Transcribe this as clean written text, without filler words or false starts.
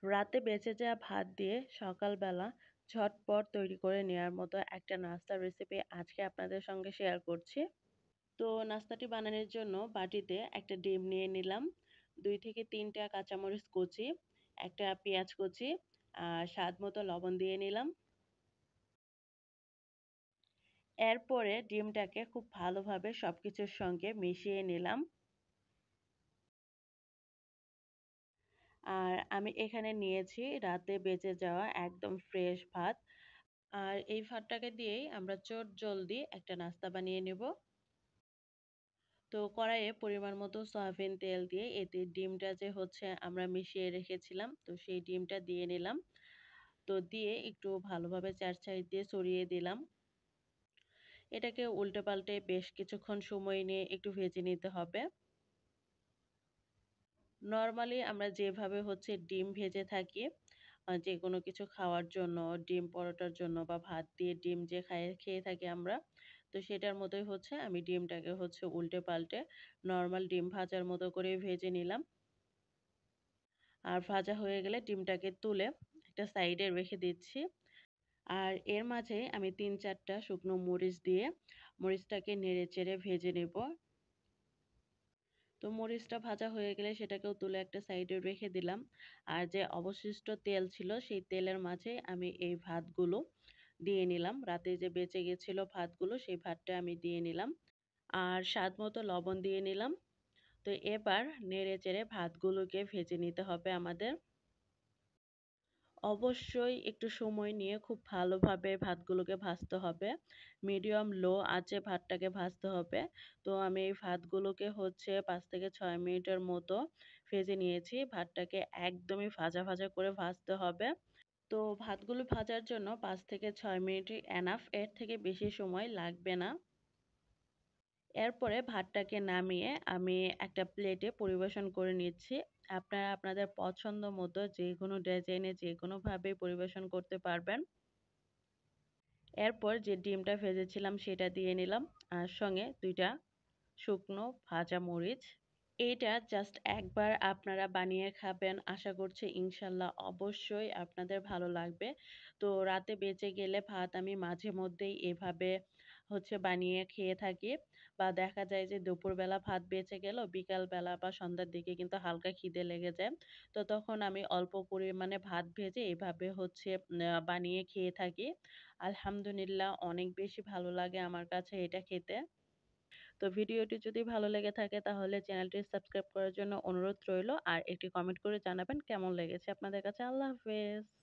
রাতে বেঁচে যাওয়া ভাত দিয়ে সকালবেলা ঝটপট তৈরি করে নেওয়ার মতো একটা নাস্তার রেসিপি আজকে আপনাদের সঙ্গে শেয়ার করছি। তো নাস্তাটি বানানোর জন্য বাটিতে একটা ডিম নিয়ে নিলাম, ২ থেকে ৩টা কাঁচামরিচ কুচি, একটা পেঁয়াজ কুচি, আর স্বাদ মতো লবণ দিয়ে নিলাম। এরপরে ডিমটাকে খুব ভালোভাবে সবকিছুর সঙ্গে মিশিয়ে নিলাম। আর আমি এখানে নিয়েছি রাতে বেঁচে যাওয়া একদম ফ্রেশ ভাত। আর এই ভাতটাকে দিয়েই আমরা চটজলদি একটা নাস্তা বানিয়ে নেব। তো কড়াইয়ে পরিমাণ মতো সয়াবিন তেল দিয়ে এতে ডিমটা যে হচ্ছে আমরা মিশিয়ে রেখেছিলাম, তো সেই ডিমটা দিয়ে নিলাম। তো দিয়ে একটু ভালোভাবে ৪ সাইড দিয়ে ছড়িয়ে দিলাম। এটাকে উল্টে পাল্টে বেশ কিছুক্ষণ সময় নিয়ে একটু ভেজে নিতে হবে। নরমালি আমরা যেভাবে হচ্ছে ডিম ভেজে থাকি, যেকোনো কিছু খাওয়ার জন্য, ডিম পরোটার জন্য বা ভাত দিয়ে ডিম যে খেয়ে থাকি আমরা, তো সেটার মতোই হচ্ছে আমি ডিমটাকে হচ্ছে উল্টে পাল্টে নরমাল ডিম ভাজার মতো করে ভেজে নিলাম। আর ভাজা হয়ে গেলে ডিমটাকে তুলে একটা সাইডে রেখে দিচ্ছি। আর এর মাঝে আমি ৩-৪ টা শুকনো মরিচ দিয়ে মরিচটাকে নেড়েচেড়ে ভেজে নেব। তো মরিচটা ভাজা হয়ে গেলে সেটাকেও তুলে একটা সাইডে রেখে দিলাম। আর যে অবশিষ্ট তেল ছিল সেই তেলের মাঝে আমি এই ভাতগুলো দিয়ে নিলাম। রাতে যে বেঁচে গেছিল ভাতগুলো সেই ভাতটা আমি দিয়ে নিলাম। আর স্বাদ মতো লবণ দিয়ে নিলাম। তো এবার নেড়েচেড়ে ভাতগুলোকে ভেজে নিতে হবে আমাদের। অবশ্যই একটু সময় নিয়ে খুব ভালোভাবে ভাতগুলোকে ভাজতে হবে। মিডিয়াম লো আঁচে ভাতটাকে ভাজতে হবে। তো আমি এই ভাতগুলোকে হচ্ছে ৫ থেকে ৬ মিনিটের মতো ভেজে নিয়েছি। ভাতটাকে একদমই ভাজা করে ভাজতে হবে। তো ভাতগুলো ভাজার জন্য ৫ থেকে ৬ মিনিটই এনাফ, এর থেকে বেশি সময় লাগবে না। এরপরে ভাতটাকে নামিয়ে আমি একটা প্লেটে পরিবেশন করে নিচ্ছি। আপনারা আপনাদের পছন্দ মতো যেকোনো ডিজাইনে যেকোনোভাবে পরিবেশন করতে পারবেন। এরপর যে ডিমটা ভেজেছিলাম সেটা দিয়ে নিলাম। আর সঙ্গে ২ টা শুকনো ভাজা মরিচ। এইটা জাস্ট একবার আপনারা বানিয়ে খাবেন। আশা করছি ইনশাল্লাহ অবশ্যই আপনাদের ভালো লাগবে। তো রাতে বেঁচে গেলে ভাত আমি মাঝে মধ্যেই এভাবে হচ্ছে বানিয়ে খেয়ে থাকি। বা দেখা যায় যে দুপুরবেলা ভাত বেঁচে গেল, বিকালবেলা বা সন্ধ্যার দিকে কিন্তু হালকা খিদে লেগে যায়। তো তখন আমি অল্প পরিমাণে ভাত ভেজে এভাবে হচ্ছে বানিয়ে খেয়ে থাকি। আলহামদুলিল্লাহ অনেক বেশি ভালো লাগে আমার কাছে এটা খেতে। তো ভিডিওটি যদি ভালো লেগে থাকে তাহলে চ্যানেলটি সাবস্ক্রাইব করার জন্য অনুরোধ রইলো। আর একটি কমেন্ট করে জানাবেন কেমন লেগেছে আপনাদের কাছে। আল্লাহ হাফেজ।